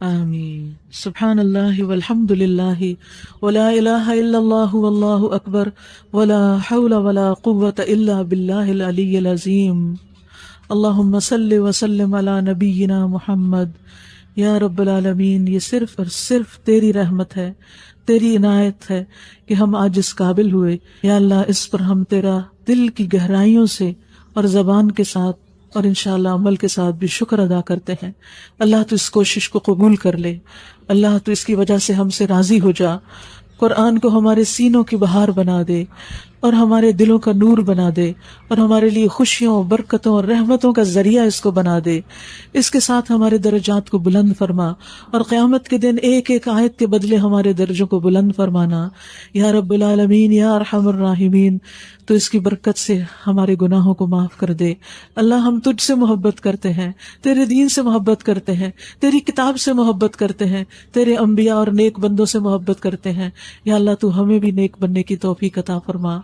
آمین. سبحان اللہ والحمد للہ ولا الہ الا اللہ واللہ اکبر ولا حول ولا قوة الا باللہ العلی العظیم. اللہم صل وسلم علی نبینا محمد. یا رب العالمین، یہ صرف اور صرف تیری رحمت ہے، تیری عنایت ہے کہ ہم آج اس قابل ہوئے. یا اللہ، اس پر ہم تیرا دل کی گہرائیوں سے اور زبان کے ساتھ اور انشاءاللہ عمل کے ساتھ بھی شکر ادا کرتے ہیں. اللہ تو اس کوشش کو قبول کر لے. اللہ تو اس کی وجہ سے ہم سے راضی ہو جا. قرآن کو ہمارے سینوں کی بہار بنا دے اور ہمارے دلوں کا نور بنا دے اور ہمارے لیے خوشیوں، برکتوں اور رحمتوں کا ذریعہ اس کو بنا دے. اس کے ساتھ ہمارے درجات کو بلند فرما اور قیامت کے دن ایک ایک آیت کے بدلے ہمارے درجوں کو بلند فرمانا. یا رب العالمین، یا ارحم الراحمین، تو اس کی برکت سے ہمارے گناہوں کو معاف کر دے. اللہ، ہم تجھ سے محبت کرتے ہیں، تیرے دین سے محبت کرتے ہیں، تیری کتاب سے محبت کرتے ہیں، تیرے انبیاء اور نیک بندوں سے محبت کرتے ہیں. یا اللہ، تو ہمیں بھی نیک بننے کی توفیق عطا فرما.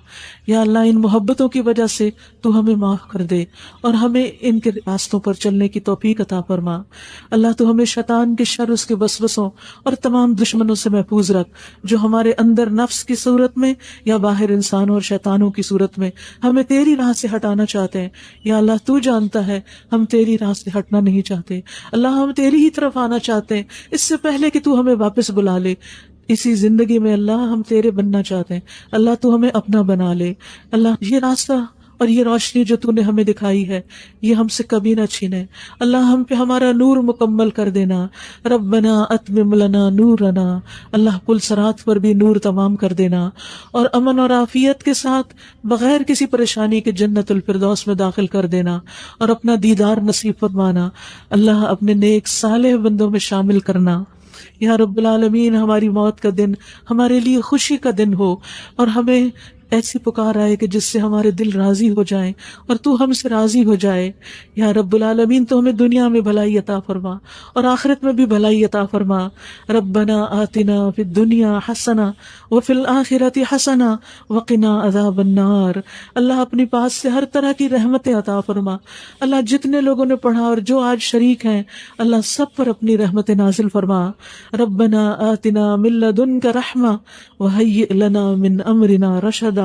یا اللہ، ان محبتوں کی وجہ سے تو ہمیں معاف کر دے اور ہمیں ان کے راستوں پر چلنے کی توفیق عطا فرما. اللہ، تو ہمیں شیطان کے شر، اس کے وسوسوں اور تمام دشمنوں سے محفوظ رکھ، جو ہمارے اندر نفس کی صورت میں یا باہر انسانوں اور شیطانوں کی صورت میں ہمیں تیری راہ سے ہٹانا چاہتے ہیں. یا اللہ، تو جانتا ہے ہم تیری راہ سے ہٹنا نہیں چاہتے. اللہ، ہم تیری ہی طرف آنا چاہتے ہیں اس سے پہلے کہ تو ہمیں واپس بلا لے. اسی زندگی میں اللہ ہم تیرے بننا چاہتے ہیں. اللہ، تو ہمیں اپنا بنا لے. اللہ، یہ راستہ اور یہ روشنی جو تو نے ہمیں دکھائی ہے یہ ہم سے کبھی نہ چھینے. اللہ، ہم پہ ہمارا نور مکمل کر دینا. ربنا اتمم لنا نورنا، اللہ پل صراط پر بھی نور تمام کر دینا اور امن اور عافیت کے ساتھ بغیر کسی پریشانی کے جنت الفردوس میں داخل کر دینا اور اپنا دیدار نصیب فرمانا. اللہ، اپنے نیک صالح بندوں میں شامل کرنا. یا رب العالمین، ہماری موت کا دن ہمارے لیے خوشی کا دن ہو اور ہمیں ایسی پکار آئے کہ جس سے ہمارے دل راضی ہو جائیں اور تو ہم سے راضی ہو جائے. یا رب العالمین، تو ہمیں دنیا میں بھلائی عطا فرما اور آخرت میں بھی بھلائی عطا فرما. ربنا آتنا فی الدنیا حسنہ وفی الآخرۃ حسنہ وقنا عذاب النار. اللہ، اپنی پاس سے ہر طرح کی رحمتیں عطا فرما. اللہ، جتنے لوگوں نے پڑھا اور جو آج شریک ہیں، اللہ سب پر اپنی رحمتیں نازل فرما. ربنا آتنا من لدنک رحمہ وہیئ لنا من امرنا رشدا.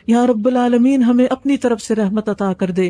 یا رب العالمین، ہمیں اپنی طرف سے رحمت عطا کر دے.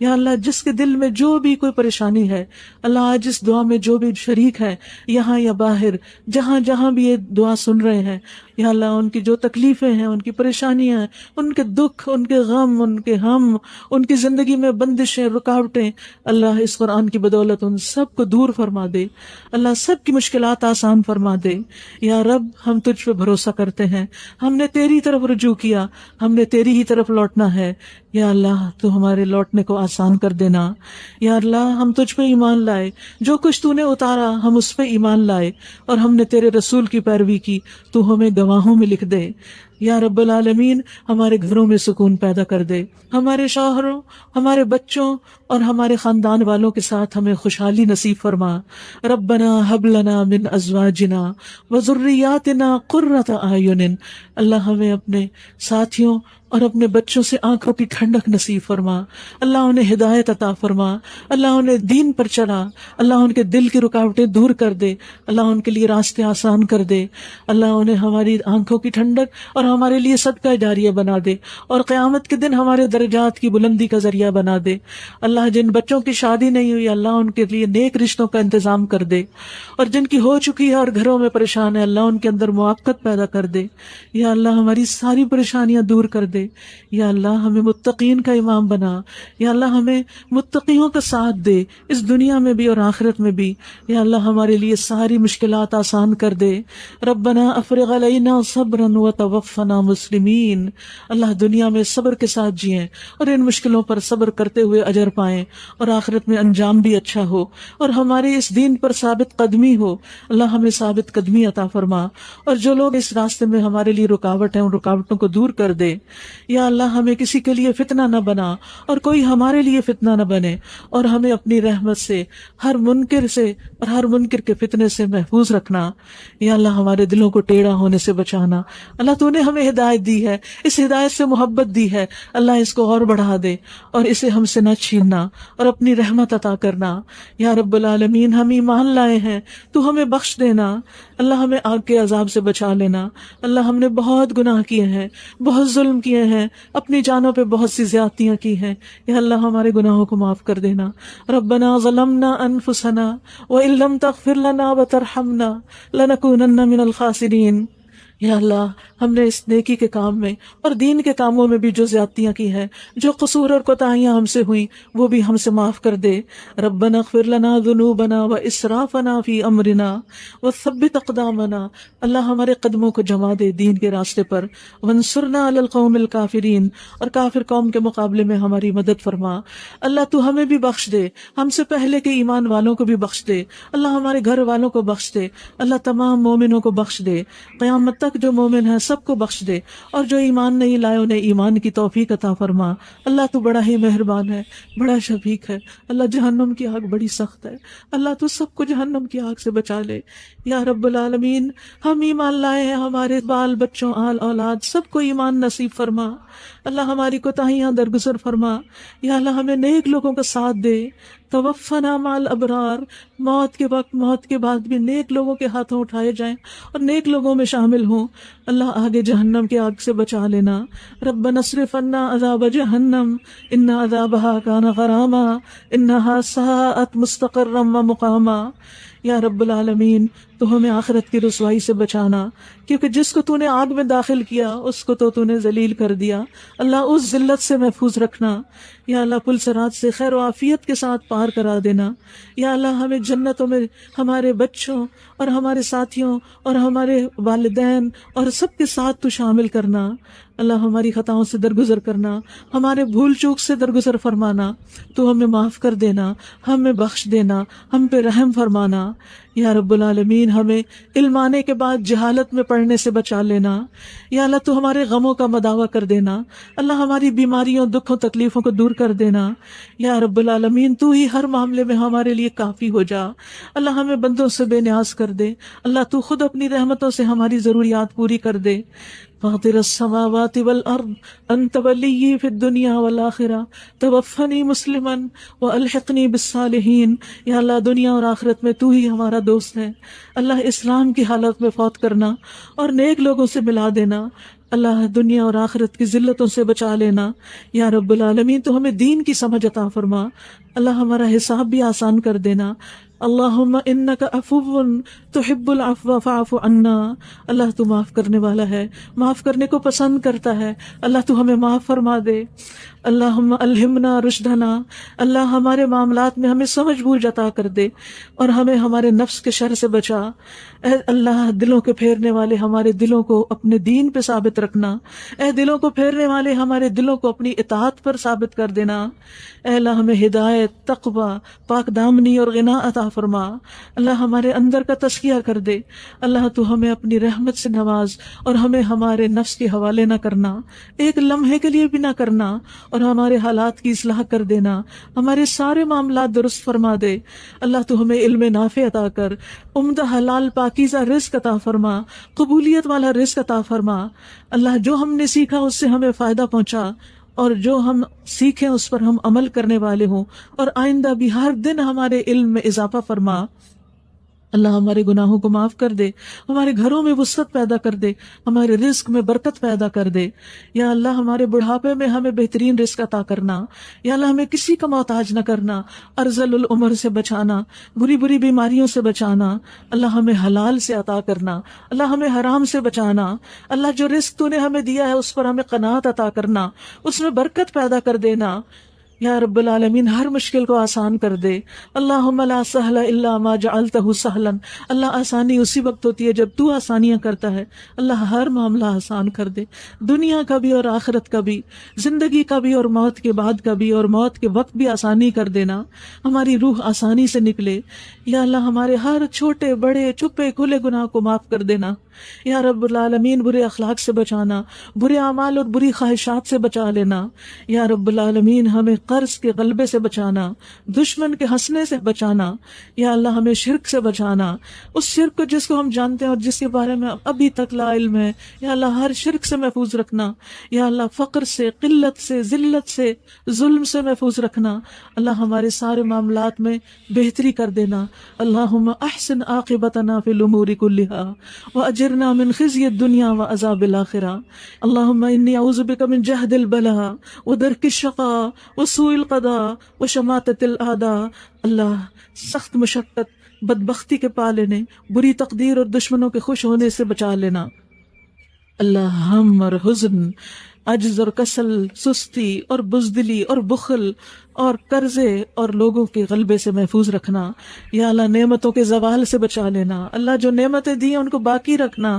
یا اللہ، جس کے دل میں جو بھی کوئی پریشانی ہے، اللہ آج اس دعا میں جو بھی شریک ہے یہاں یا باہر، جہاں جہاں بھی یہ دعا سن رہے ہیں، یا اللہ ان کی جو تکلیفیں ہیں، ان کی پریشانیاں ہیں، ان کے دکھ، ان کے غم، ان کے ہم، ان کی زندگی میں بندشیں، رکاوٹیں، اللہ اس قرآن کی بدولت ان سب کو دور فرما دے. اللہ سب کی مشکلات آسان فرما دے. یا رب، ہم تجھ پہ بھروسہ کرتے ہیں، ہم نے تیری طرف رجوع کیا، ہم نے تیری ہی طرف لوٹنا ہے. یا اللہ، تو ہمارے لوٹنے کو آسان کر دینا. یا اللہ، ہم تجھ پہ ایمان لائے، جو کچھ تو نے اتارا ہم اس پہ ایمان لائے اور ہم نے تیرے رسول کی پیروی کی، تو ہمیں گواہوں میں لکھ دے. یا رب العالمین، ہمارے گھروں میں سکون پیدا کر دے. ہمارے شوہروں، ہمارے بچوں اور ہمارے خاندان والوں کے ساتھ ہمیں خوشحالی نصیب فرما. ربنا ہب لنا من ازواجنا وذریاتنا قرۃ اعین. اللہ، ہمیں اپنے ساتھیوں اور اپنے بچوں سے آنکھوں کی ٹھنڈک نصیب فرما. اللہ انہیں ہدایت عطا فرما. اللہ انہیں دین پر چلا. اللہ ان کے دل کی رکاوٹیں دور کر دے. اللہ ان کے لیے راستے آسان کر دے. اللہ انہیں ہماری آنکھوں کی ٹھنڈک اور ہمارے لیے صدقہ جاریہ بنا دے اور قیامت کے دن ہمارے درجات کی بلندی کا ذریعہ بنا دے. اللہ، جن بچوں کی شادی نہیں ہوئی، اللہ ان کے لیے نیک رشتوں کا انتظام کر دے، اور جن کی ہو چکی ہے اور گھروں میں پریشان ہے، اللہ ان کے اندر موافقت پیدا کر دے. یا اللہ، ہماری ساری پریشانیاں دور کر دے. یا اللہ، ہمیں متقین کا امام بنا. یا اللہ، ہمیں متقیوں کا ساتھ دے اس دنیا میں بھی اور آخرت میں بھی. یا اللہ، ہمارے لیے ساری مشکلات آسان کر دے. ربنا افرغ علینا صبرا وتوفنا مسلمین. اللہ، دنیا میں صبر کے ساتھ جئیں اور ان مشکلوں پر صبر کرتے ہوئے اجر پائیں اور آخرت میں انجام بھی اچھا ہو اور ہمارے اس دین پر ثابت قدمی ہو. اللہ، ہمیں ثابت قدمی عطا فرما اور جو لوگ اس راستے میں ہمارے لیے رکاوٹ ہیں ان رکاوٹوں کو دور کر دے. یا اللہ ہمیں کسی کے لیے فتنہ نہ بنا اور کوئی ہمارے لیے فتنہ نہ بنے، اور ہمیں اپنی رحمت سے ہر منکر سے اور ہر منکر کے فتنے سے محفوظ رکھنا۔ یا اللہ ہمارے دلوں کو ٹیڑھا ہونے سے بچانا۔ اللہ تو نے ہمیں ہدایت دی ہے، اس ہدایت سے محبت دی ہے، اللہ اس کو اور بڑھا دے اور اسے ہم سے نہ چھیننا اور اپنی رحمت عطا کرنا۔ یا رب العالمین ہم ایمان لائے ہیں، تو ہمیں بخش دینا، اللہ ہمیں آگ کے عذاب سے بچا لینا۔ اللہ ہم نے بہت گناہ کیے ہیں، بہت ظلم کیے ہیں، اپنی جانوں پہ بہت سی زیادتیاں کی ہیں، یا اللہ ہمارے گناہوں کو معاف کر دینا۔ ربنا ظلمنا انفسنا وان لم تغفر لنا وترحمنا لنکونن من الخاسرین۔ یا اللہ ہم نے اس نیکی کے کام میں اور دین کے کاموں میں بھی جو زیادتیاں کی ہیں، جو قصور اور کوتاہیاں ہم سے ہوئیں، وہ بھی ہم سے معاف کر دے۔ ربنا اغفر لنا ذنوبنا واسرافنا فی امرنا وثبت اقدامنا۔ اللہ ہمارے قدموں کو جما دے دین کے راستے پر۔ وانصرنا علی القوم الکافرین، اور کافر قوم کے مقابلے میں ہماری مدد فرما۔ اللہ تو ہمیں بھی بخش دے، ہم سے پہلے کے ایمان والوں کو بھی بخش دے، اللہ ہمارے گھر والوں کو بخش دے، اللہ تمام مومنوں کو بخش دے، قیامت تک جو مومن ہیں سب کو بخش دے، اور جو ایمان نہیں لائے انہیں ایمان کی توفیق عطا فرما۔ اللہ تو بڑا ہی مہربان ہے، بڑا شفیق ہے۔ اللہ جہنم کی آگ بڑی سخت ہے، اللہ تو سب کو جہنم کی آگ سے بچا لے۔ یا رب العالمین ہم ایمان لائے ہیں، ہمارے بال بچوں آل اولاد سب کو ایمان نصیب فرما۔ اللہ ہماری کوتاہیاں درگزر فرما۔ یا اللہ ہمیں نیک لوگوں کا ساتھ دے۔ توفنا مع الابرار، موت کے وقت موت کے بعد بھی نیک لوگوں کے ہاتھوں اٹھائے جائیں اور نیک لوگوں میں شامل ہوں۔ اللہ آگے جہنم کی آگ سے بچا لینا۔ ربنا اصرف عنا عذاب جہنم ان عذابها کان غراما انها ساءت مستقرا ومقاما۔ یا رب العالمین تو ہمیں آخرت کی رسوائی سے بچانا، کیونکہ جس کو تو نے آگ میں داخل کیا اس کو تو نے ذلیل کر دیا۔ اللہ اس ذلت سے محفوظ رکھنا۔ یا اللہ پل صراط سے خیر و عافیت کے ساتھ پار کرا دینا۔ یا اللہ ہمیں جنتوں میں ہمارے بچوں اور ہمارے ساتھیوں اور ہمارے والدین اور سب کے ساتھ تو شامل کرنا۔ اللہ ہماری خطاؤں سے درگزر کرنا، ہمارے بھول چوک سے درگزر فرمانا، تو ہمیں معاف کر دینا، ہمیں بخش دینا، ہم پہ رحم فرمانا۔ یا رب العالمین ہمیں علم آنے کے بعد جہالت میں پڑنے سے بچا لینا۔ یا اللہ تو ہمارے غموں کا مداوع کر دینا، اللہ ہماری بیماریوں دکھوں تکلیفوں کو دور کر دینا۔ یا رب العالمین تو ہی ہر معاملے میں ہمارے لیے کافی ہو جا، اللہ ہمیں بندوں سے بے نیاز کر دے، اللہ تو خود اپنی رحمتوں سے ہماری ضروریات پوری کر دے۔ فاطر السماوات والارض انت ولی فی الدنیا والآخرہ توفنی مسلما والحقنی بالصالحین۔ یا اللہ دنیا اور آخرت میں تو ہی ہمارا دوست ہے، اللہ اسلام کی حالت میں فوت کرنا اور نیک لوگوں سے ملا دینا، اللہ دنیا اور آخرت کی ذلتوں سے بچا لینا۔ یا رب العالمین تو ہمیں دین کی سمجھ عطا فرما، اللہ ہمارا حساب بھی آسان کر دینا۔ اللہم انک عفو تحب العفو فاعف عنا۔ اللہ تو معاف کرنے والا ہے، معاف کرنے کو پسند کرتا ہے، اللہ تو ہمیں معاف فرما دے۔ اللہم الہمنا رشدنا، اللہ ہمارے معاملات میں ہمیں سمجھ بوجھ عطا کر دے اور ہمیں ہمارے نفس کے شر سے بچا۔ اے اللہ دلوں کے پھیرنے والے ہمارے دلوں کو اپنے دین پہ ثابت رکھنا، اے دلوں کو پھیرنے والے ہمارے دلوں کو اپنی اطاعت پر ثابت کر دینا۔ اے اللہ ہمیں ہدایت، تقوی، پاک دامنی اور غنا عطا فرما۔ اللہ ہمارے اندر کا تزکیہ کر دے، اللہ تو ہمیں اپنی رحمت سے نواز اور ہمیں ہمارے نفس کے حوالے نہ کرنا، ایک لمحے کے لیے بھی نہ کرنا، اور ہمارے حالات کی اصلاح کر دینا، ہمارے سارے معاملات درست فرما دے۔ اللہ تو ہمیں علم نافع عطا کر، عمدہ حلال پاکیزہ رزق عطا فرما، قبولیت والا رزق عطا فرما۔ اللہ جو ہم نے سیکھا اس سے ہمیں فائدہ پہنچا، اور جو ہم سیکھیں اس پر ہم عمل کرنے والے ہوں، اور آئندہ بھی ہر دن ہمارے علم میں اضافہ فرما۔ اللہ ہمارے گناہوں کو معاف کر دے، ہمارے گھروں میں وسعت پیدا کر دے، ہمارے رزق میں برکت پیدا کر دے۔ یا اللہ ہمارے بڑھاپے میں ہمیں بہترین رزق عطا کرنا، یا اللہ ہمیں کسی کا محتاج نہ کرنا، ارذل العمر سے بچانا، بری بری بیماریوں سے بچانا، اللہ ہمیں حلال سے عطا کرنا، اللہ ہمیں حرام سے بچانا۔ اللہ جو رزق تو نے ہمیں دیا ہے اس پر ہمیں قناعت عطا کرنا، اس میں برکت پیدا کر دینا۔ یا رب العالمین ہر مشکل کو آسان کر دے۔ اللہم لا سہل الا ما جعلتہ سہلا، اللہ آسانی اسی وقت ہوتی ہے جب تو آسانیاں کرتا ہے، اللہ ہر معاملہ آسان کر دے، دنیا کا بھی اور آخرت کا بھی، زندگی کا بھی اور موت کے بعد کا بھی، اور موت کے وقت بھی آسانی کر دینا، ہماری روح آسانی سے نکلے۔ یا اللہ ہمارے ہر چھوٹے بڑے چھپے کھلے گناہ کو معاف کر دینا۔ یا رب العالمین برے اخلاق سے بچانا، برے اعمال اور بری خواہشات سے بچا لینا، یا رب العالمین ہمیں قرض کے غلبے سے بچانا، دشمن کے ہنسنے سے بچانا، یا اللہ ہمیں شرک سے بچانا، اس شرک کو جس کو ہم جانتے ہیں اور جس کے بارے میں ابھی تک لا علم ہے، یا اللہ ہر شرک سے محفوظ رکھنا، یا اللہ فقر سے، قلت سے، ذلت سے، ظلم سے محفوظ رکھنا، اللہ ہمارے سارے معاملات میں بہتری کر دینا، اللہم احسن عاقبتنا فی الامور کلہا واجرنا من خزی الدنیا وعذاب الآخرہ، اللہم انی اعوذ بک من جہد البلاء ودرک الشقاء وسوء القضاء وشماتۃ الاعداء، اللہ سخت مشقت، بدبختی کے پا لینے، بری تقدیر اور دشمنوں کے خوش ہونے سے بچا لینا، اللہ ہم اور حزن، عجز اور کسل، سستی اور بزدلی اور بخل اور قرضے اور لوگوں کے غلبے سے محفوظ رکھنا، یا اللہ نعمتوں کے زوال سے بچا لینا، اللہ جو نعمتیں دی ہیں ان کو باقی رکھنا،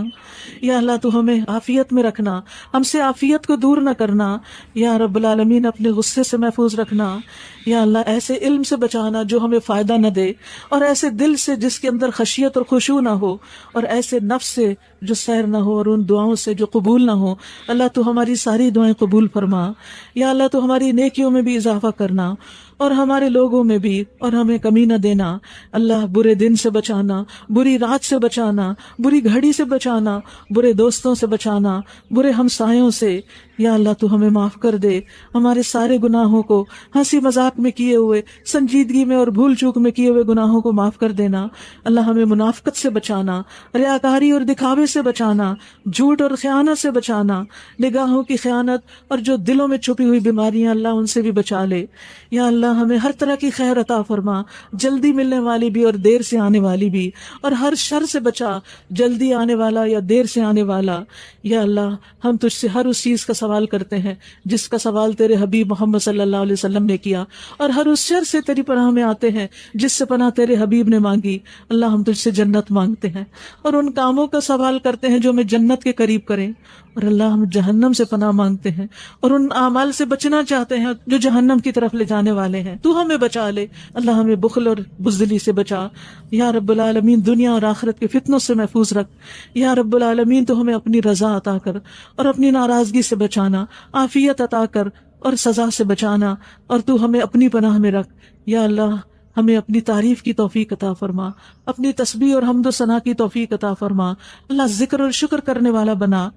یا اللہ تو ہمیں عافیت میں رکھنا، ہم سے عافیت کو دور نہ کرنا، یا رب العالمین اپنے غصے سے محفوظ رکھنا، یا اللہ ایسے علم سے بچانا جو ہمیں فائدہ نہ دے، اور ایسے دل سے جس کے اندر خشیت اور خشوع نہ ہو، اور ایسے نفس سے جو سیر نہ ہو، اور ان دعاؤں سے جو قبول نہ ہو، اللہ تو ہماری ساری دعائیں قبول فرما، یا اللہ تو ہماری نیکیوں میں بھی اضافہ کرنا اور ہمارے لوگوں میں بھی، اور ہمیں کمی نہ دینا، اللہ برے دن سے بچانا، بری رات سے بچانا، بری گھڑی سے بچانا، برے دوستوں سے بچانا، برے ہمسایوں سے، یا اللہ تو ہمیں معاف کر دے، ہمارے سارے گناہوں کو، ہنسی مذاق میں کیے ہوئے، سنجیدگی میں اور بھول چوک میں کیے ہوئے گناہوں کو معاف کر دینا، اللہ ہمیں منافقت سے بچانا، ریاکاری اور دکھاوے سے بچانا، جھوٹ اور خیانت سے بچانا، نگاہوں کی خیانت اور جو دلوں میں چھپی ہوئی بیماریاں، اللہ ان سے بھی بچا لے، یا اللہ ہمیں ہر طرح کی خیر عطا فرما، جلدی ملنے والی بھی اور دیر سے آنے والی بھی، اور ہر شر سے بچا، جلدی آنے والا یا دیر سے آنے والا، یا اللہ ہم تجھ سے ہر اس چیز کا سوال کرتے ہیں جس کا سوال تیرے حبیب محمد صلی اللہ علیہ وسلم نے کیا، اور ہر اس شر سے تیری پناہ میں آتے ہیں جس سے پناہ تیرے حبیب نے مانگی، اللہ ہم تجھ سے جنت مانگتے ہیں، اور ان کاموں کا سوال کرتے ہیں جو ہمیں جنت کے قریب کریں، اور اللہ ہم جہنم سے پناہ مانگتے ہیں، اور ان اعمال سے بچنا چاہتے ہیں جو جہنم کی طرف لے جانے والے ہیں، تو ہمیں بچا لے، اللہ ہمیں بخل اور بزدلی سے بچا، یا رب العالمین دنیا اور آخرت کے فتنوں سے محفوظ رکھ، یا رب العالمین تو ہمیں اپنی رضا عطا کر اور اپنی ناراضگی سے بچانا، عافیت عطا کر اور سزا سے بچانا، اور تو ہمیں اپنی پناہ میں رکھ، یا اللہ ہمیں اپنی تعریف کی توفیق عطا فرما، اپنی تسبیح اور حمد و ثنا کی توفیق عطا فرما، اللہ ذکر اور شکر کرنے والا بنا،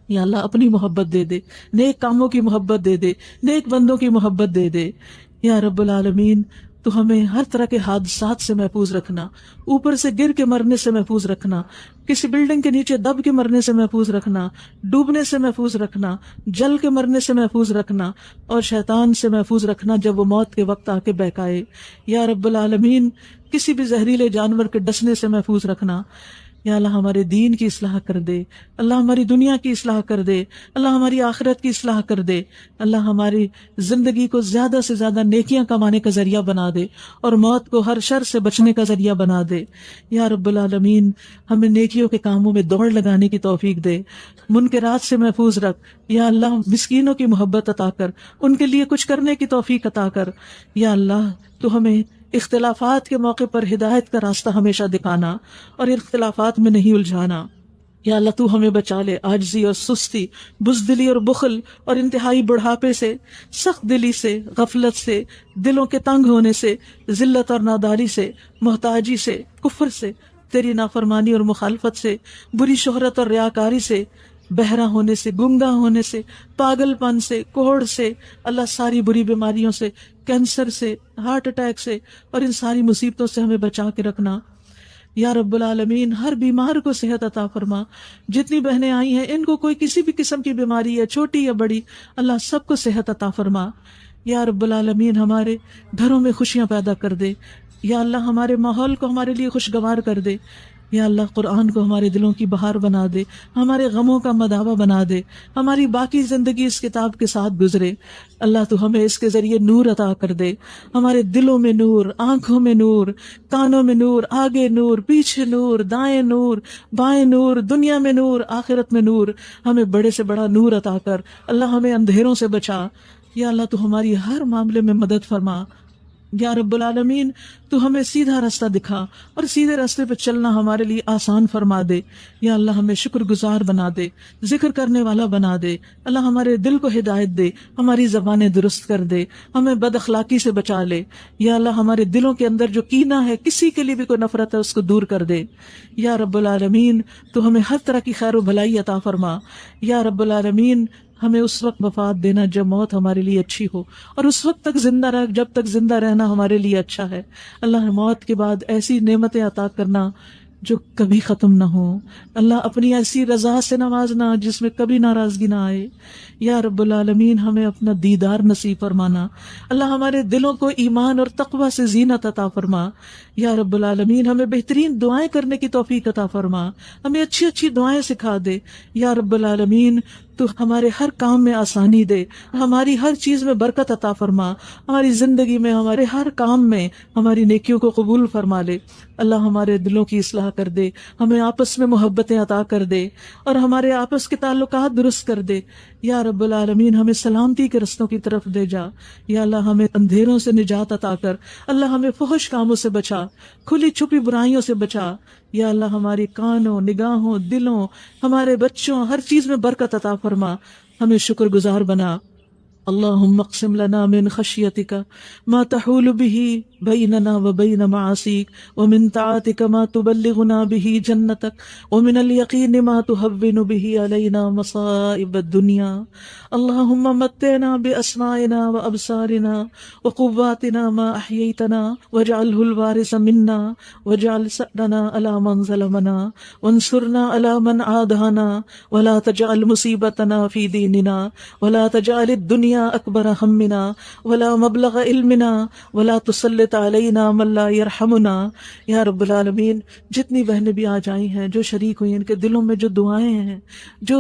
یا اللہ اپنی محبت دے دے، نیک کاموں کی محبت دے دے، نیک بندوں کی محبت دے دے، یا رب العالمین تو ہمیں ہر طرح کے حادثات سے محفوظ رکھنا، اوپر سے گر کے مرنے سے محفوظ رکھنا، کسی بلڈنگ کے نیچے دب کے مرنے سے محفوظ رکھنا، ڈوبنے سے محفوظ رکھنا، جل کے مرنے سے محفوظ رکھنا، اور شیطان سے محفوظ رکھنا جب وہ موت کے وقت آ کے بہکائے، یا رب العالمین کسی بھی زہریلے جانور کے ڈسنے سے محفوظ رکھنا، یا اللہ ہمارے دین کی اصلاح کر دے، اللہ ہماری دنیا کی اصلاح کر دے، اللہ ہماری آخرت کی اصلاح کر دے، اللہ ہماری زندگی کو زیادہ سے زیادہ نیکیاں کمانے کا ذریعہ بنا دے، اور موت کو ہر شر سے بچنے کا ذریعہ بنا دے، یا رب العالمین ہمیں نیکیوں کے کاموں میں دوڑ لگانے کی توفیق دے، منکرات سے محفوظ رکھ، یا اللہ مسکینوں کی محبت عطا کر، ان کے لیے کچھ کرنے کی توفیق عطا کر، یا اللہ تو ہمیں اختلافات کے موقع پر ہدایت کا راستہ ہمیشہ دکھانا اور اختلافات میں نہیں الجھانا، یا اللہ تو ہمیں بچا لے عاجزی اور سستی، بزدلی اور بخل اور انتہائی بڑھاپے سے، سخت دلی سے، غفلت سے، دلوں کے تنگ ہونے سے، ذلت اور ناداری سے، محتاجی سے، کفر سے، تیری نافرمانی اور مخالفت سے، بری شہرت اور ریاکاری سے، بہرا ہونے سے، گنگا ہونے سے، پاگل پن سے، کوڑ سے، اللہ ساری بری بیماریوں سے، کینسر سے، ہارٹ اٹیک سے، اور ان ساری مصیبتوں سے ہمیں بچا کے رکھنا، یا رب العالمین ہر بیمار کو صحت عطا فرما، جتنی بہنیں آئی ہیں ان کو کوئی کسی بھی قسم کی بیماری ہے، چھوٹی یا بڑی، اللہ سب کو صحت عطا فرما، یا رب العالمین ہمارے گھروں میں خوشیاں پیدا کر دے، یا اللہ ہمارے ماحول کو ہمارے لیے خوشگوار کر دے، یا اللہ قرآن کو ہمارے دلوں کی بہار بنا دے، ہمارے غموں کا مداوع بنا دے، ہماری باقی زندگی اس کتاب کے ساتھ گزرے، اللہ تو ہمیں اس کے ذریعے نور عطا کر دے، ہمارے دلوں میں نور، آنکھوں میں نور، کانوں میں نور، آگے نور، پیچھے نور، دائیں نور، بائیں نور، دنیا میں نور، آخرت میں نور، ہمیں بڑے سے بڑا نور عطا کر، اللہ ہمیں اندھیروں سے بچا، یا اللہ تو ہماری ہر معاملے میں مدد فرما، یا رب العالمین تو ہمیں سیدھا راستہ دکھا اور سیدھے راستے پہ چلنا ہمارے لیے آسان فرما دے. یا اللہ ہمیں شکر گزار بنا دے, ذکر کرنے والا بنا دے. اللہ ہمارے دل کو ہدایت دے, ہماری زبانیں درست کر دے, ہمیں بد اخلاقی سے بچا لے. یا اللہ ہمارے دلوں کے اندر جو کینہ ہے, کسی کے لیے بھی کوئی نفرت ہے, اس کو دور کر دے. یا رب العالمین تو ہمیں ہر طرح کی خیر و بھلائی عطا فرما. یا رب العالمین ہمیں اس وقت وفات دینا جب موت ہمارے لیے اچھی ہو, اور اس وقت تک زندہ رہ جب تک زندہ رہنا ہمارے لیے اچھا ہے. اللہ موت کے بعد ایسی نعمتیں عطا کرنا جو کبھی ختم نہ ہو. اللہ اپنی ایسی رضا سے نوازنا جس میں کبھی ناراضگی نہ آئے. یا رب العالمین ہمیں اپنا دیدار نصیب فرمانا. اللہ ہمارے دلوں کو ایمان اور تقوی سے زینت عطا فرما. یا رب العالمین ہمیں بہترین دعائیں کرنے کی توفیق عطا فرما, ہمیں اچھی اچھی دعائیں سکھا دے. یا رب العالمین تو ہمارے ہر کام میں آسانی دے, ہماری ہر چیز میں برکت عطا فرما, ہماری زندگی میں ہمارے ہر کام میں ہماری نیکیوں کو قبول فرما لے. اللہ ہمارے دلوں کی اصلاح کر دے, ہمیں آپس میں محبتیں عطا کر دے, اور ہمارے آپس کے تعلقات درست کر دے. یا رب العالمین ہمیں سلامتی کے رستوں کی طرف دے جا. یا اللہ ہمیں اندھیروں سے نجات عطا کر. اللہ ہمیں فحش کاموں سے بچا, کھلی چھپی برائیوں سے بچا. یا اللہ ہماری کانوں, نگاہوں, دلوں, ہمارے بچوں, ہر چیز میں برکت عطا فرما. ہمیں شکر گزار بنا. اللہم اقسم لنا من خشیتک ما تحول به بیننا وبین معاصیک, ومن طاعتک ما تبلغنا به جنتک, ومن الیقین ما تهون به علینا مصائب الدنیا. اللہم متعنا باسماعنا وابصارنا وقواتنا ما احییتنا واجعله الوارث منا واجعل ثأرنا على من ظلمنا وانصرنا على من عادانا ولا تجعل مصیبتنا في دیننا ولا تجعل الدنیا اکبر ہمنا ولا مبلغ علمنا ولا تسلط علینا من لا یرحمنا. یا رب العالمین جتنی بہنیں بھی آ جائی ہیں, جو شریک ہوئی, ان کے دلوں میں جو دعائیں ہیں, جو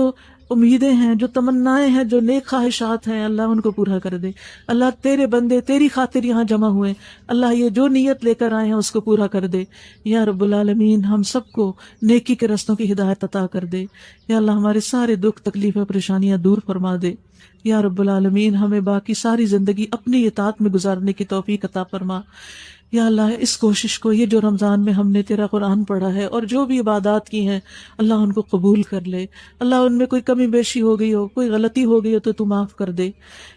امیدیں ہیں, جو تمنائیں ہیں, جو نیک خواہشات ہیں, اللہ ان کو پورا کر دے. اللہ تیرے بندے تیری خاطر یہاں جمع ہوئے, اللہ یہ جو نیت لے کر آئے ہیں اس کو پورا کر دے. یا رب العالمین ہم سب کو نیکی کے رستوں کی ہدایت عطا کر دے. یا اللہ ہمارے سارے دکھ تکلیفیں پریشانیاں دور فرما دے. یا رب العالمین ہمیں باقی ساری زندگی اپنی اطاعت میں گزارنے کی توفیق عطا فرما. یا اللہ اس کوشش کو, یہ جو رمضان میں ہم نے تیرا قرآن پڑھا ہے اور جو بھی عبادات کی ہیں, اللہ ان کو قبول کر لے. اللہ ان میں کوئی کمی بیشی ہو گئی ہو, کوئی غلطی ہو گئی ہو تو معاف کر دے.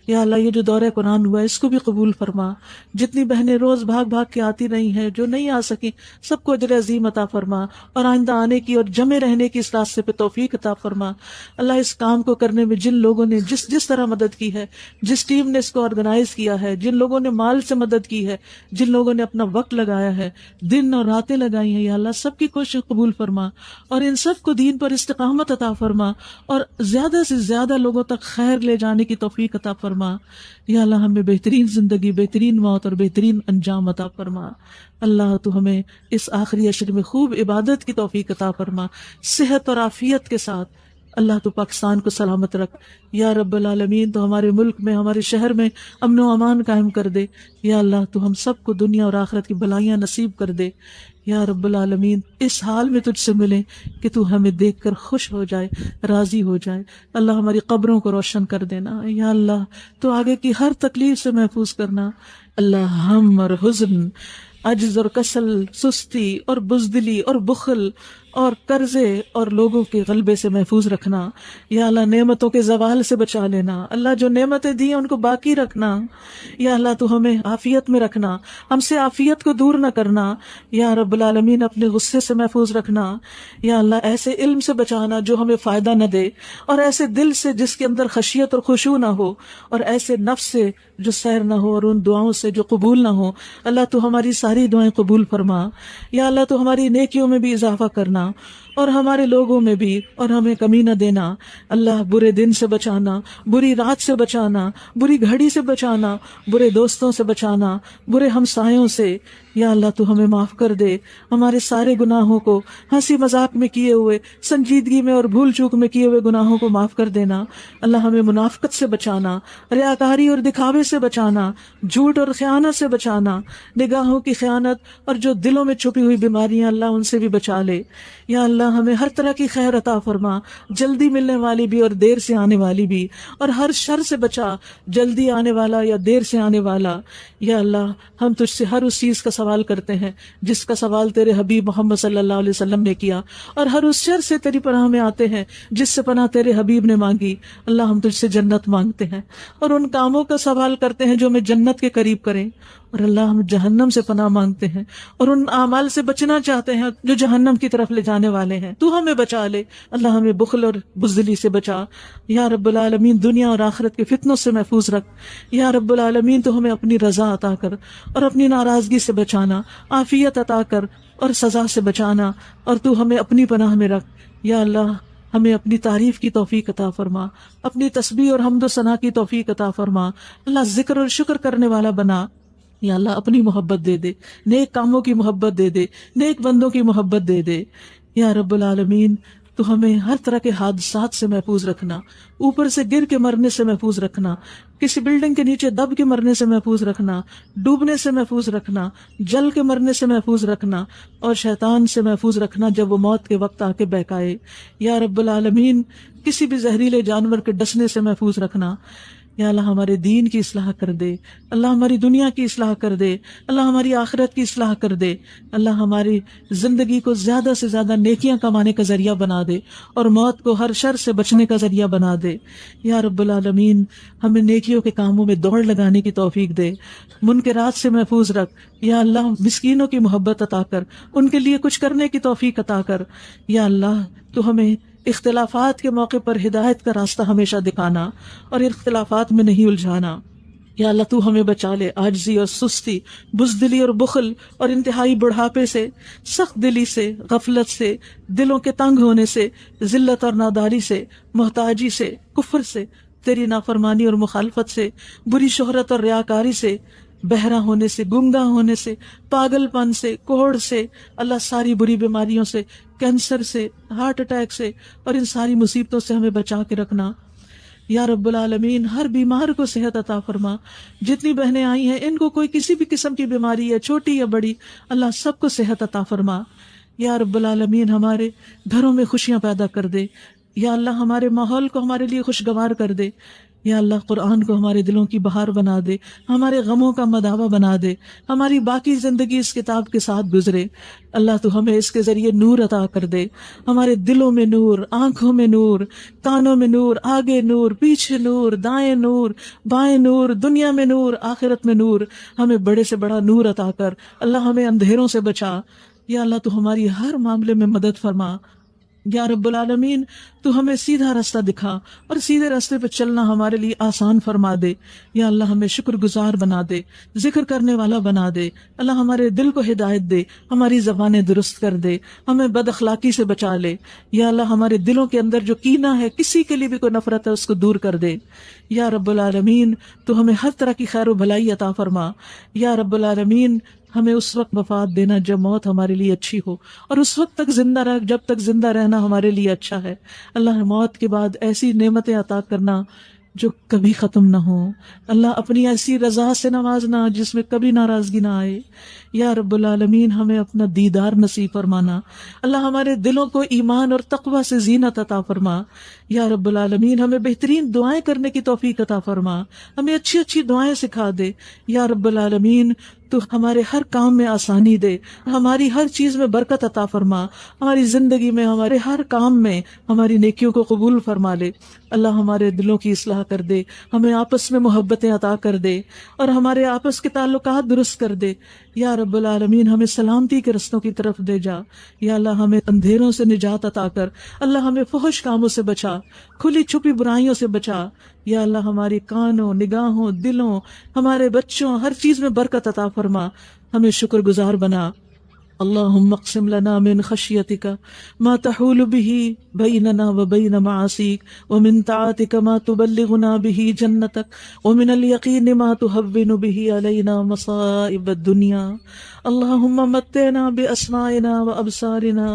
یا اللہ یہ جو دورہ قرآن ہوا ہے اس کو بھی قبول فرما. جتنی بہنیں روز بھاگ بھاگ کے آتی رہی ہیں, جو نہیں آ سکیں, سب کو اجر عظیم عطا فرما, اور آئندہ آنے کی اور جمع رہنے کی اس راستے پہ توفیق عطا فرما. اللہ اس کام کو کرنے میں جن لوگوں نے جس طرح مدد کی ہے, جس ٹیم نے اس کو آرگنائز کیا ہے, جن لوگوں نے مال سے مدد کی ہے, جن لوگوں نے اپنا وقت لگایا ہے, دن اور راتیں لگائی ہیں, یا اللہ سب کی کوشش قبول فرما, اور ان سب کو دین پر استقامت عطا فرما, اور زیادہ سے زیادہ لوگوں تک خیر لے جانے کی توفیق عطا فرما. یا اللہ ہمیں بہترین زندگی, بہترین موت اور بہترین انجام عطا فرما. اللہ تو ہمیں اس آخری عشر میں خوب عبادت کی توفیق عطا فرما, صحت اور عافیت کے ساتھ. اللہ تو پاکستان کو سلامت رکھ. یا رب العالمین تو ہمارے ملک میں, ہمارے شہر میں امن و امان قائم کر دے. یا اللہ تو ہم سب کو دنیا اور آخرت کی بھلائیاں نصیب کر دے. یا رب العالمین اس حال میں تجھ سے ملیں کہ تو ہمیں دیکھ کر خوش ہو جائے, راضی ہو جائے. اللہ ہماری قبروں کو روشن کر دینا. یا اللہ تو آگے کی ہر تکلیف سے محفوظ کرنا. اللہ ہم اور حزن, عجز اور کسل, سستی اور بزدلی اور بخل اور قرضے اور لوگوں کے غلبے سے محفوظ رکھنا. یا اللہ نعمتوں کے زوال سے بچا لینا. اللہ جو نعمتیں دی ہیں ان کو باقی رکھنا. یا اللہ تو ہمیں عافیت میں رکھنا, ہم سے عافیت کو دور نہ کرنا. یا رب العالمین اپنے غصے سے محفوظ رکھنا. یا اللہ ایسے علم سے بچانا جو ہمیں فائدہ نہ دے, اور ایسے دل سے جس کے اندر خشیت اور خشوع نہ ہو, اور ایسے نفس سے جو سیر نہ ہو, اور ان دعاؤں سے جو قبول نہ ہو. اللہ تو ہماری ساری دعائیں قبول فرما. یا اللہ تو ہماری نیکیوں میں بھی اضافہ کرنا, اور ہمارے لوگوں میں بھی, اور ہمیں کمی نہ دینا. اللہ برے دن سے بچانا, بری رات سے بچانا, بری گھڑی سے بچانا, برے دوستوں سے بچانا, برے ہمسایوں سے. یا اللہ تو ہمیں معاف کر دے, ہمارے سارے گناہوں کو, ہنسی مذاق میں کیے ہوئے, سنجیدگی میں اور بھول چوک میں کیے ہوئے گناہوں کو معاف کر دینا. اللہ ہمیں منافقت سے بچانا, ریاکاری اور دکھاوے سے بچانا, جھوٹ اور خیانت سے بچانا, نگاہوں کی خیانت اور جو دلوں میں چھپی ہوئی بیماریاں, اللہ ان سے بھی بچا لے. یا اللہ ہمیں ہر طرح کی خیر عطا فرما، جلدی ملنے والی بھی اور دیر سے آنے والی بھی، اور ہر شر سے بچا، جلدی آنے والا یا دیر سے آنے والا۔ یا اللہ ہم تجھ سے ہر اس چیز کا سوال کرتے ہیں جس کا سوال تیرے حبیب محمد صلی اللہ علیہ وسلم نے کیا، اور ہر اس شر سے تیری پناہ میں آتے ہیں جس سے پناہ تیرے حبیب نے مانگی۔ اللہ ہم تجھ سے جنت مانگتے ہیں، اور ان کاموں کا سوال کرتے ہیں جو ہمیں جنت کے قریب کریں، اور اللہ ہم جہنم سے پناہ مانگتے ہیں، اور ان اعمال سے بچنا چاہتے ہیں جو جہنم کی طرف لے جانے والے ہیں۔ تو ہمیں بچا لے اللہ، ہمیں بخل اور بزدلی سے بچا یا رب العالمین، دنیا اور آخرت کے فتنوں سے محفوظ رکھ یا رب العالمین۔ تو ہمیں اپنی رضا عطا کر اور اپنی ناراضگی سے بچانا، عافیت عطا کر اور سزا سے بچانا، اور تو ہمیں اپنی پناہ میں رکھ یا اللہ۔ ہمیں اپنی تعریف کی توفیق عطا فرما، اپنی تسبیح اور حمد و ثنا کی توفیق عطا فرما اللہ، ذکر اور شکر کرنے والا بنا یا اللہ۔ اپنی محبت دے دے، نیک کاموں کی محبت دے دے، نیک بندوں کی محبت دے دے یا رب العالمین۔ تو ہمیں ہر طرح کے حادثات سے محفوظ رکھنا، اوپر سے گر کے مرنے سے محفوظ رکھنا، کسی بلڈنگ کے نیچے دب کے مرنے سے محفوظ رکھنا، ڈوبنے سے محفوظ رکھنا، جل کے مرنے سے محفوظ رکھنا، اور شیطان سے محفوظ رکھنا جب وہ موت کے وقت آ کے بہکائے یا رب العالمین۔ کسی بھی زہریلے جانور کے ڈسنے سے محفوظ رکھنا یا اللہ۔ ہمارے دین کی اصلاح کر دے اللہ، ہماری دنیا کی اصلاح کر دے اللہ، ہماری آخرت کی اصلاح کر دے اللہ۔ ہماری زندگی کو زیادہ سے زیادہ نیکیاں کمانے کا ذریعہ بنا دے، اور موت کو ہر شر سے بچنے کا ذریعہ بنا دے یا رب العالمین۔ ہمیں نیکیوں کے کاموں میں دوڑ لگانے کی توفیق دے، منکرات سے محفوظ رکھ یا اللہ۔ مسکینوں کی محبت عطا کر، ان کے لیے کچھ کرنے کی توفیق عطا کر یا اللہ۔ تو ہمیں اختلافات کے موقع پر ہدایت کا راستہ ہمیشہ دکھانا، اور اختلافات میں نہیں الجھانا یا اللہ۔ تو ہمیں بچا لے عاجزی اور سستی، بزدلی اور بخل اور انتہائی بڑھاپے سے، سخت دلی سے، غفلت سے، دلوں کے تنگ ہونے سے، ذلت اور ناداری سے، محتاجی سے، کفر سے، تیری نافرمانی اور مخالفت سے، بری شہرت اور ریاکاری سے، بہرا ہونے سے، گنگا ہونے سے، پاگل پن سے، کوڑ سے اللہ، ساری بری بیماریوں سے، کینسر سے، ہارٹ اٹیک سے، اور ان ساری مصیبتوں سے ہمیں بچا کے رکھنا یا رب العالمین۔ ہر بیمار کو صحت عطا فرما۔ جتنی بہنیں آئی ہیں ان کو کوئی کسی بھی قسم کی بیماری ہے، چھوٹی یا بڑی، اللہ سب کو صحت عطا فرما یا رب العالمین۔ ہمارے گھروں میں خوشیاں پیدا کر دے یا اللہ، ہمارے ماحول کو ہمارے لیے خوشگوار کر دے یا اللہ۔ قرآن کو ہمارے دلوں کی بہار بنا دے، ہمارے غموں کا مداوع بنا دے، ہماری باقی زندگی اس کتاب کے ساتھ گزرے اللہ۔ تو ہمیں اس کے ذریعے نور عطا کر دے، ہمارے دلوں میں نور، آنکھوں میں نور، کانوں میں نور، آگے نور، پیچھے نور، دائیں نور، بائیں نور، دنیا میں نور، آخرت میں نور۔ ہمیں بڑے سے بڑا نور عطا کر اللہ، ہمیں اندھیروں سے بچا یا اللہ۔ تو ہماری ہر معاملے میں مدد فرما یا رب العالمین۔ تو ہمیں سیدھا راستہ دکھا، اور سیدھے راستے پہ چلنا ہمارے لیے آسان فرما دے یا اللہ۔ ہمیں شکر گزار بنا دے، ذکر کرنے والا بنا دے اللہ۔ ہمارے دل کو ہدایت دے، ہماری زبانیں درست کر دے، ہمیں بد اخلاقی سے بچا لے یا اللہ۔ ہمارے دلوں کے اندر جو کینہ ہے، کسی کے لیے بھی کوئی نفرت ہے، اس کو دور کر دے یا رب العالمین۔ تو ہمیں ہر طرح کی خیر و بھلائی عطا فرما یا رب العالمین۔ ہمیں اس وقت وفات دینا جب موت ہمارے لیے اچھی ہو، اور اس وقت تک زندہ رہ جب تک زندہ رہنا ہمارے لیے اچھا ہے اللہ۔ موت کے بعد ایسی نعمتیں عطا کرنا جو کبھی ختم نہ ہو اللہ۔ اپنی ایسی رضا سے نوازنا جس میں کبھی ناراضگی نہ آئے یا رب العالمین۔ ہمیں اپنا دیدار نصیب فرمانا اللہ۔ ہمارے دلوں کو ایمان اور تقوی سے زینت عطا فرما یا رب العالمین۔ ہمیں بہترین دعائیں کرنے کی توفیق عطا فرما، ہمیں اچھی اچھی دعائیں سکھا دے یا رب العالمین۔ تو ہمارے ہر کام میں آسانی دے، ہماری ہر چیز میں برکت عطا فرما، ہماری زندگی میں، ہمارے ہر کام میں ہماری نیکیوں کو قبول فرما لے اللہ۔ ہمارے دلوں کی اصلاح کر دے، ہمیں آپس میں محبتیں عطا کر دے، اور ہمارے آپس کے تعلقات درست کر دے یا رب العالمین۔ ہمیں سلامتی کے رستوں کی طرف دے جا یا اللہ۔ ہمیں اندھیروں سے نجات عطا کر اللہ۔ ہمیں فحش کاموں سے بچا، کھلی چھپی برائیوں سے بچا یا اللہ۔ ہماری کانوں، نگاہوں، دلوں، ہمارے بچوں، ہر چیز میں برکت عطا فرما، ہمیں شکر گزار بنا۔ اللہم اقسم لنا من خشیتک ما تحول به بیننا وبین معاصیک، ومن طاعتک ما تبلغنا به جنتک، ومن الیقین ما تهون به علینا مصائب الدنیا۔ اللہم متعنا باسماعنا وابصارنا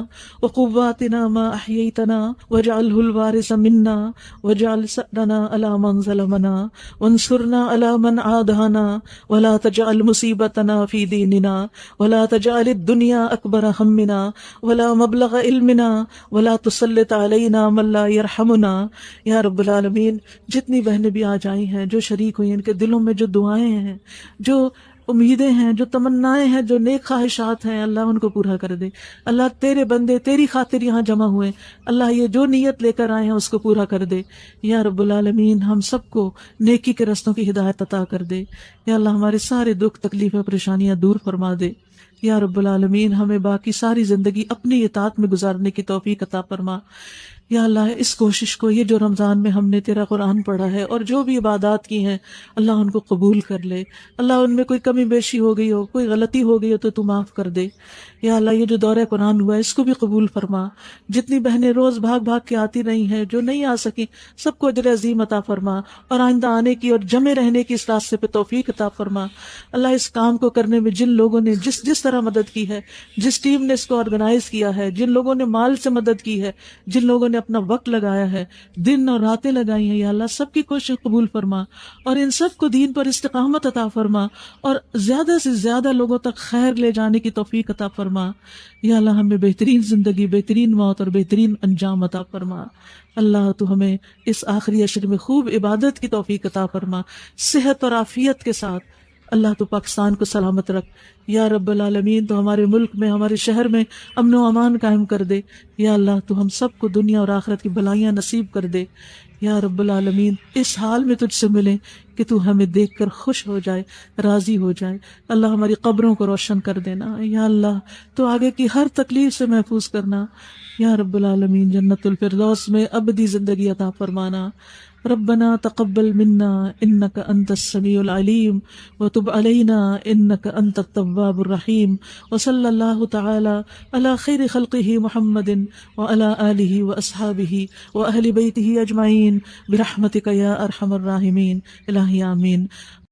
وقواتنا ما احییتنا، واجعله الوارث منا، واجعل ثأرنا على من ظلمنا، وانصرنا على من عادانا، ولا تجعل مصیبتنا في دیننا، ولا تجعل الدنیا الدنيا أكبر همنا ولا مبلغ علمنا ولا تسلط علينا من لا يرحمنا. یا رب العالمین جتنی بہنیں بھی آ جائی ہیں جو شریک ہوئی، ان کے دلوں میں جو دعائیں ہیں، جو امیدیں ہیں، جو تمنائیں ہیں، جو نیک خواہشات ہیں، اللہ ان کو پورا کر دے. اللہ تیرے بندے تیری خاطر یہاں جمع ہوئے، اللہ یہ جو نیت لے کر آئے ہیں اس کو پورا کر دے. یا رب العالمین ہم سب کو نیکی کے رستوں کی ہدایت عطا کر دے. یا اللہ ہمارے سارے دکھ تکلیفیں پریشانیاں دور فرما دے. یا رب العالمین ہمیں باقی ساری زندگی اپنی اطاعت میں گزارنے کی توفیق عطا فرما. یا اللہ اس کوشش کو، یہ جو رمضان میں ہم نے تیرا قرآن پڑھا ہے اور جو بھی عبادات کی ہیں، اللہ ان کو قبول کر لے. اللہ ان میں کوئی کمی بیشی ہو گئی ہو، کوئی غلطی ہو گئی ہو تو معاف کر دے. یا اللہ یہ جو دورہ قرآن ہوا ہے اس کو بھی قبول فرما. جتنی بہنیں روز بھاگ بھاگ کے آتی رہی ہیں، جو نہیں آ سکی، سب کو اجر عظیم عطا فرما، اور آئندہ آنے کی اور جمع رہنے کی اس راستے پہ توفیق عطا فرما. اللہ اس کام کو کرنے میں جن لوگوں نے جس طرح مدد کی ہے، جس ٹیم نے اس کو آرگنائز کیا ہے، جن لوگوں نے مال سے مدد کی ہے، جن لوگوں نے اپنا وقت لگایا ہے، دن اور راتیں لگائی ہیں، یا اللہ سب کی کوشش قبول فرما، اور ان سب کو دین پر استقامت عطا فرما، اور زیادہ سے زیادہ لوگوں تک خیر لے جانے کی توفیق عطا فرما. یا اللہ ہمیں بہترین زندگی، بہترین موت اور بہترین انجام عطا فرما. اللہ تو ہمیں اس آخری عشر میں خوب عبادت کی توفیق عطا فرما، صحت اور عافیت کے ساتھ. اللہ تو پاکستان کو سلامت رکھ. یا رب العالمین تو ہمارے ملک میں، ہمارے شہر میں امن و امان قائم کر دے. یا اللہ تو ہم سب کو دنیا اور آخرت کی بھلائیاں نصیب کر دے. یا رب العالمین اس حال میں تجھ سے ملیں کہ تو ہمیں دیکھ کر خوش ہو جائے، راضی ہو جائے. اللہ ہماری قبروں کو روشن کر دینا. یا اللہ تو آگے کی ہر تکلیف سے محفوظ کرنا. یا رب العالمین جنت الفردوس میں ابدی زندگی عطا فرمانا. ربنا تقبل منا انك انت السميع العليم وتب علينا انك انت التواب الرحيم. وصلى الله تعالى على خير خلقه محمد وعلى آله واصحابه واهل بيته اجمعين برحمتك يا ارحم الراحمين. الہی آمین.